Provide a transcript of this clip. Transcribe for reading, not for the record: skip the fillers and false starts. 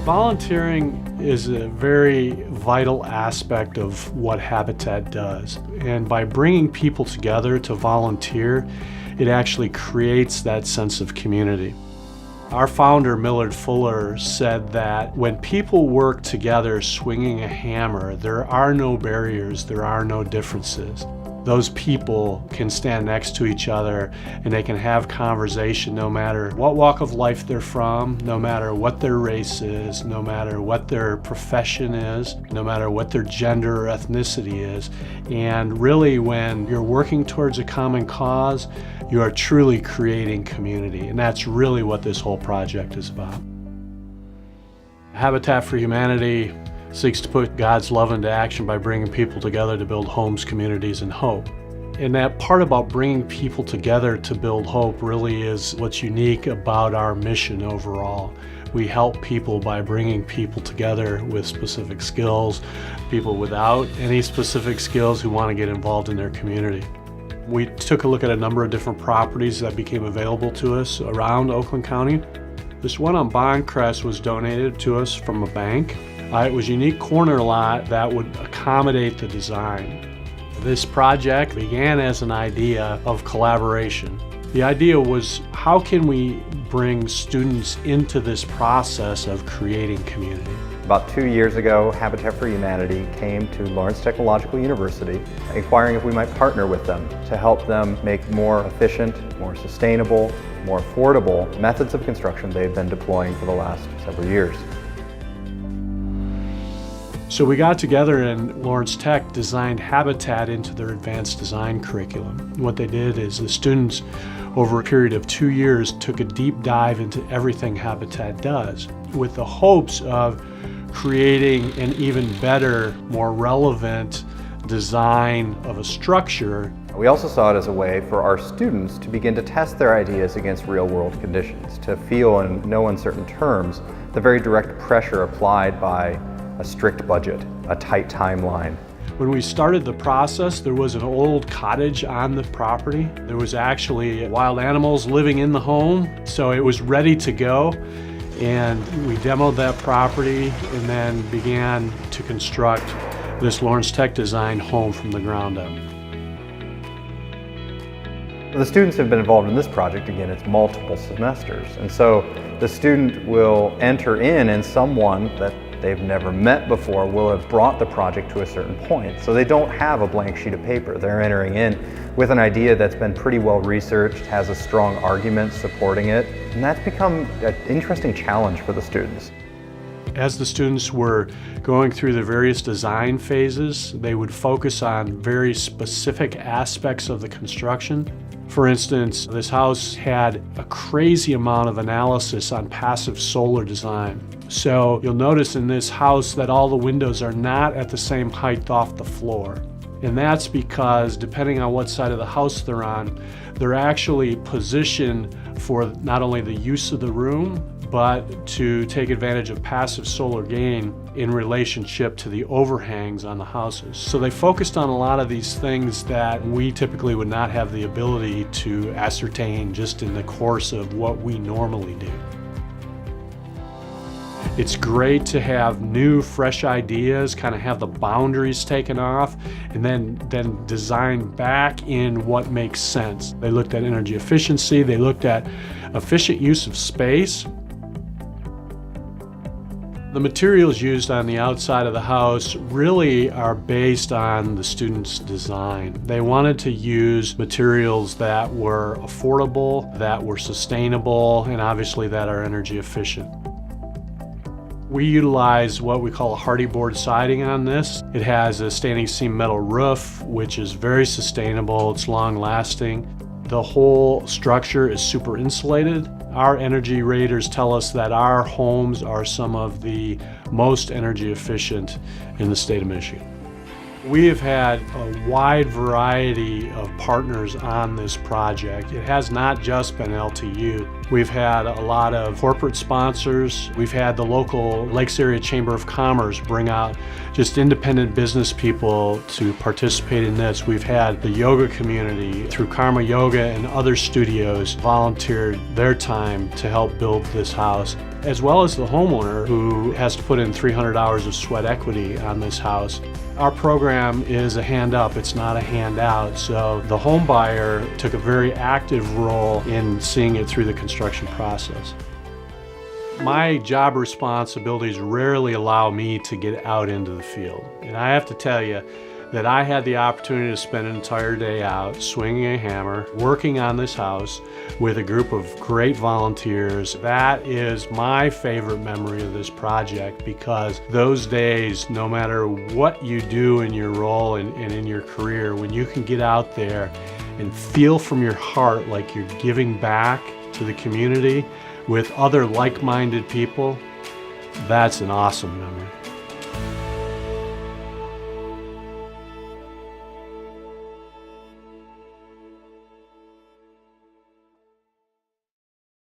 Volunteering is a very vital aspect of what Habitat does. And by bringing people together to volunteer, it actually creates that sense of community. Our founder, Millard Fuller, said that when people work together swinging a hammer, there are no barriers, there are no differences. Those people can stand next to each other and they can have conversation no matter what walk of life they're from, no matter what their race is, no matter what their profession is, no matter what their gender or ethnicity is. And really, when you're working towards a common cause, you are truly creating community. And that's really what this whole project is about. Habitat for Humanity seeks to put God's love into action by bringing people together to build homes, communities, and hope. And that part about bringing people together to build hope really is what's unique about our mission overall. We help people by bringing people together with specific skills, people without any specific skills who want to get involved in their community. We took a look at a number of different properties that became available to us around Oakland County. This one on Boncrest was donated to us from a bank. It was a unique corner lot that would accommodate the design. This project began as an idea of collaboration. The idea was, how can we bring students into this process of creating community? About 2 years ago, Habitat for Humanity came to Lawrence Technological University, inquiring if we might partner with them to help them make more efficient, more sustainable, more affordable methods of construction they've been deploying for the last several years. So we got together and Lawrence Tech designed Habitat into their advanced design curriculum. And what they did is the students, over a period of 2 years, took a deep dive into everything Habitat does, with the hopes of creating an even better, more relevant design of a structure. We also saw it as a way for our students to begin to test their ideas against real-world conditions, to feel in no uncertain terms the very direct pressure applied by a strict budget, a tight timeline. When we started the process, there was an old cottage on the property. There was actually wild animals living in the home, so it was ready to go. And we demoed that property and then began to construct this Lawrence Tech designed home from the ground up. The students have been involved in this project, again, it's multiple semesters. And so the student will enter in and someone that they've never met before will have brought the project to a certain point. So they don't have a blank sheet of paper. They're entering in with an idea that's been pretty well researched, has a strong argument supporting it, and that's become an interesting challenge for the students. As the students were going through the various design phases, they would focus on very specific aspects of the construction. For instance, this house had a crazy amount of analysis on passive solar design. So you'll notice in this house that all the windows are not at the same height off the floor. And that's because, depending on what side of the house they're on, they're actually positioned for not only the use of the room, but to take advantage of passive solar gain in relationship to the overhangs on the houses. So they focused on a lot of these things that we typically would not have the ability to ascertain just in the course of what we normally do. It's great to have new, fresh ideas, kind of have the boundaries taken off, and then design back in what makes sense. They looked at energy efficiency, they looked at efficient use of space. The materials used on the outside of the house really are based on the students' design. They wanted to use materials that were affordable, that were sustainable, and obviously that are energy efficient. We utilize what we call a hardy board siding on this. It has a standing seam metal roof, which is very sustainable, it's long lasting. The whole structure is super insulated. Our energy raters tell us that our homes are some of the most energy efficient in the state of Michigan. We have had a wide variety of partners on this project. It has not just been LTU. We've had a lot of corporate sponsors. We've had the local Lakes Area Chamber of Commerce bring out just independent business people to participate in this. We've had the yoga community through Karma Yoga and other studios volunteered their time to help build this house. as well as the homeowner who has to put in 300 hours of sweat equity on this house. Our program is a hand up, it's not a handout, so the home buyer took a very active role in seeing it through the construction process. My job responsibilities rarely allow me to get out into the field, and I have to tell you that I had the opportunity to spend an entire day out swinging a hammer, working on this house with a group of great volunteers. That is my favorite memory of this project, because those days, no matter what you do in your role and in your career, when you can get out there and feel from your heart like you're giving back to the community with other like-minded people, that's an awesome memory.